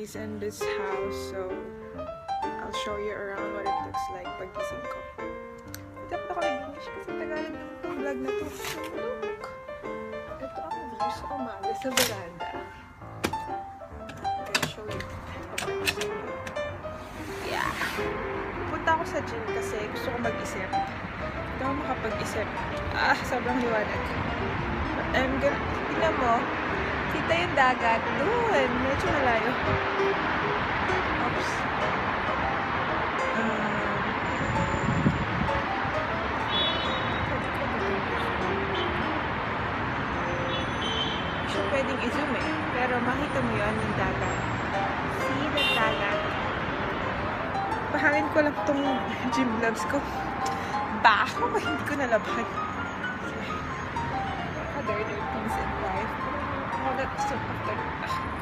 stays in this house, so I'll show you around what it looks like pag gising ko. Dapat ako nag-English kasi Tagalog naman itong vlog na to. Look! Ito ang view sa umaga sa veranda. I'll show you. Yeah! Pupunta ako sa gym kasi gusto ko mag-isip. Hindi ako makapag-isip. Sobrang liwanag. But I'm gonna... Tingnan mo. Kita yung dagat. Doon. Medyo malayo. Oops. Hindi siya pwedeng i-zoom eh. Pero makita mo yun yung dagat. See the dagat. Pahangin ko lang itong gym gloves ko. Baho! Hindi ko nalaban. Other things in life. All that stuff after.